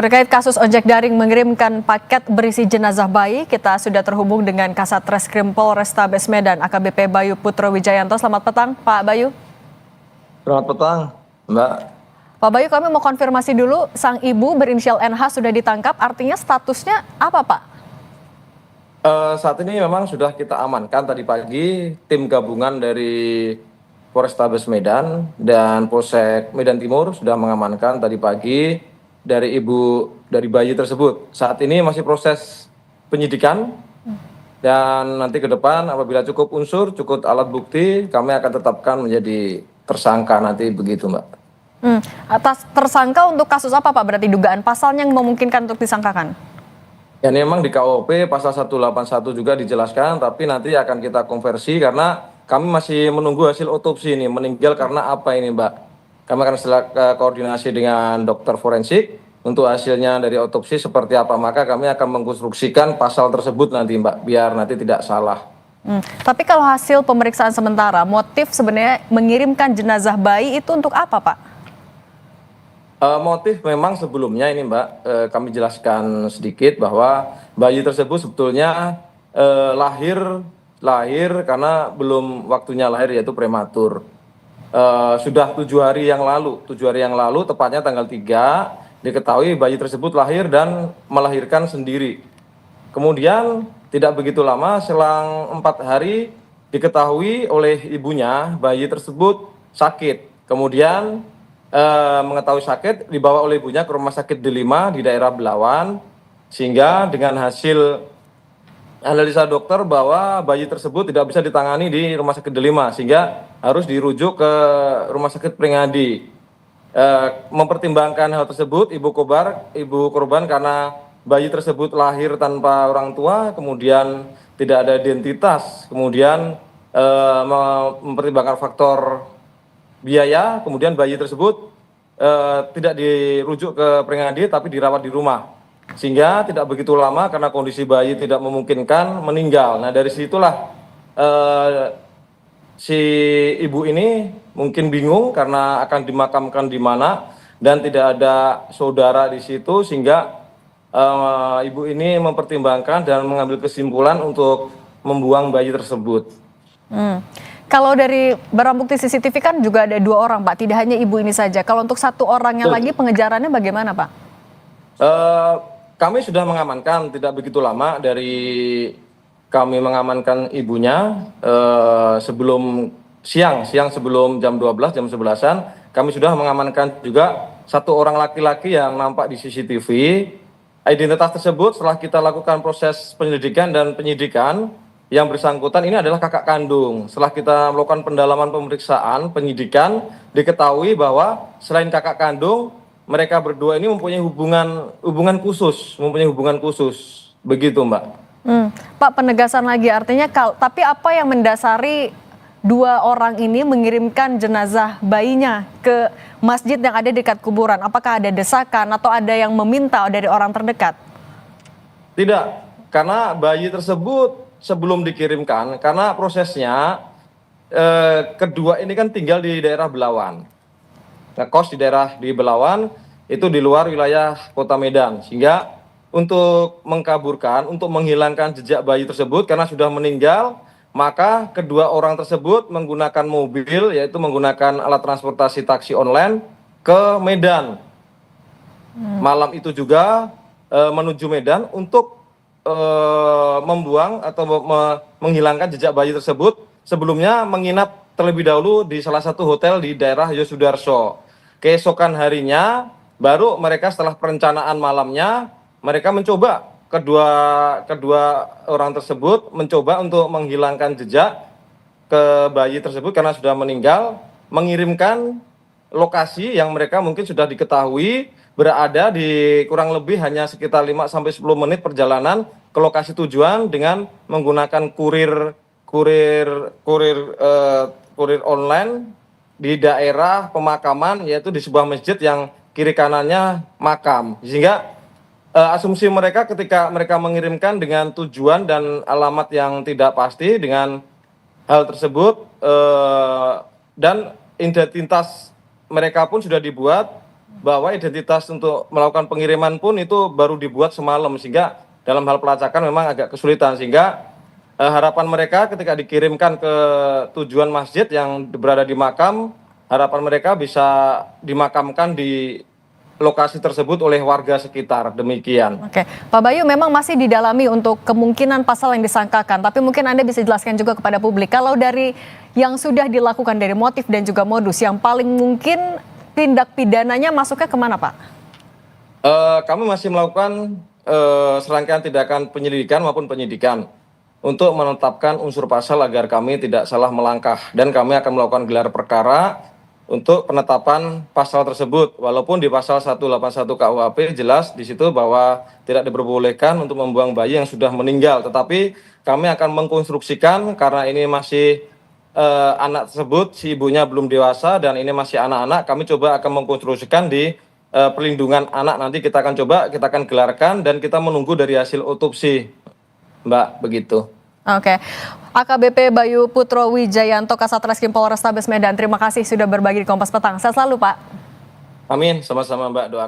Terkait kasus ojek daring mengirimkan paket berisi jenazah bayi, kita sudah terhubung dengan Kasat Reskrim Polrestabes Medan, AKBP Bayu Putro Wijayanto. Selamat petang, Pak Bayu. Selamat petang, Mbak. Pak Bayu, kami mau konfirmasi dulu, sang ibu berinisial NH sudah ditangkap, artinya statusnya apa, Pak? Saat ini memang sudah kita amankan tadi pagi, tim gabungan dari Polrestabes Medan dan Polsek Medan Timur sudah mengamankan tadi pagi dari bayi tersebut. Saat ini masih proses penyidikan dan nanti ke depan apabila cukup unsur, cukup alat bukti, kami akan tetapkan menjadi tersangka nanti begitu, Mbak. Atas tersangka untuk kasus apa, Pak? Berarti dugaan pasalnya yang memungkinkan untuk disangkakan? Ya memang di KUHP pasal 181 juga dijelaskan, tapi nanti akan kita konversi karena kami masih menunggu hasil otopsi ini, meninggal karena apa ini, Mbak. Kami akan koordinasi dengan dokter forensik untuk hasilnya dari otopsi seperti apa, maka kami akan mengkonstruksikan pasal tersebut nanti, Mbak, biar nanti tidak salah. Tapi kalau hasil pemeriksaan sementara, motif sebenarnya mengirimkan jenazah bayi itu untuk apa, Pak? Motif memang sebelumnya ini, Mbak, kami jelaskan sedikit bahwa bayi tersebut sebetulnya lahir karena belum waktunya lahir, yaitu prematur. Sudah 7 hari yang lalu, tepatnya tanggal 3, diketahui bayi tersebut lahir dan melahirkan sendiri. Kemudian tidak begitu lama, selang 4 hari diketahui oleh ibunya bayi tersebut sakit. Kemudian mengetahui sakit dibawa oleh ibunya ke rumah sakit Delima di daerah Belawan, sehingga dengan hasil analisa dokter bahwa bayi tersebut tidak bisa ditangani di rumah sakit Delima, sehingga harus dirujuk ke rumah sakit Pringadi. Mempertimbangkan hal tersebut, ibu korban karena bayi tersebut lahir tanpa orang tua, kemudian tidak ada identitas, kemudian mempertimbangkan faktor biaya, kemudian bayi tersebut tidak dirujuk ke Pringadi tapi dirawat di rumah, sehingga tidak begitu lama karena kondisi bayi tidak memungkinkan meninggal. Nah, dari situlah si ibu ini mungkin bingung karena akan dimakamkan di mana dan tidak ada saudara di situ, sehingga ibu ini mempertimbangkan dan mengambil kesimpulan untuk membuang bayi tersebut. Kalau dari barang bukti CCTV kan juga ada 2 orang, Pak, tidak hanya ibu ini saja. Kalau untuk 1 orangnya lagi pengejarannya bagaimana, Pak? Kami sudah mengamankan tidak begitu lama dari kami mengamankan ibunya, sebelum siang sebelum jam 12, jam 11-an, kami sudah mengamankan juga 1 orang laki-laki yang nampak di CCTV. Identitas tersebut setelah kita lakukan proses penyelidikan dan penyidikan, yang bersangkutan ini adalah kakak kandung. Setelah kita melakukan pendalaman pemeriksaan, penyidikan, diketahui bahwa selain kakak kandung, mereka berdua ini mempunyai hubungan khusus, begitu, Mbak. Pak, penegasan lagi artinya, tapi apa yang mendasari 2 orang ini mengirimkan jenazah bayinya ke masjid yang ada dekat kuburan? Apakah ada desakan atau ada yang meminta dari orang terdekat? Tidak, karena bayi tersebut sebelum dikirimkan, karena prosesnya kedua ini kan tinggal di daerah Belawan, ngekos di Belawan, itu di luar wilayah kota Medan, sehingga untuk mengkaburkan, untuk menghilangkan jejak bayi tersebut karena sudah meninggal, maka kedua orang tersebut menggunakan mobil, yaitu menggunakan alat transportasi taksi online ke Medan. Malam itu juga menuju Medan untuk membuang atau menghilangkan jejak bayi tersebut. Sebelumnya menginap terlebih dahulu di salah satu hotel di daerah Yosudarso. Keesokan harinya baru mereka setelah perencanaan malamnya, mereka mencoba kedua orang tersebut mencoba untuk menghilangkan jejak ke bayi tersebut karena sudah meninggal, mengirimkan lokasi yang mereka mungkin sudah diketahui berada di kurang lebih hanya sekitar 5-10 menit perjalanan ke lokasi tujuan dengan menggunakan kurir online di daerah pemakaman, yaitu di sebuah masjid yang kiri kanannya makam, sehingga asumsi mereka ketika mereka mengirimkan dengan tujuan dan alamat yang tidak pasti dengan hal tersebut, dan identitas mereka pun sudah dibuat bahwa identitas untuk melakukan pengiriman pun itu baru dibuat semalam, sehingga dalam hal pelacakan memang agak kesulitan, sehingga harapan mereka ketika dikirimkan ke tujuan masjid yang berada di makam, harapan mereka bisa dimakamkan di lokasi tersebut oleh warga sekitar, demikian. Oke, Pak Bayu, memang masih didalami untuk kemungkinan pasal yang disangkakan, tapi mungkin Anda bisa jelaskan juga kepada publik, kalau dari yang sudah dilakukan dari motif dan juga modus, yang paling mungkin tindak pidananya masuknya kemana, Pak? Kami masih melakukan serangkaian tindakan penyelidikan maupun penyidikan untuk menetapkan unsur pasal agar kami tidak salah melangkah, dan kami akan melakukan gelar perkara untuk penetapan pasal tersebut, walaupun di pasal 181 KUHP jelas di situ bahwa tidak diperbolehkan untuk membuang bayi yang sudah meninggal, tetapi kami akan mengkonstruksikan karena ini masih anak tersebut, si ibunya belum dewasa dan ini masih anak-anak, kami coba akan mengkonstruksikan di perlindungan anak. Nanti kita akan gelarkan dan kita menunggu dari hasil otopsi, Mbak, begitu. Oke, AKBP Bayu Putro Wijayanto, Kasat Reskrim Polrestabes Medan, terima kasih sudah berbagi di Kompas Petang. Sehat selalu, Pak. Amin, sama-sama Mbak, doa.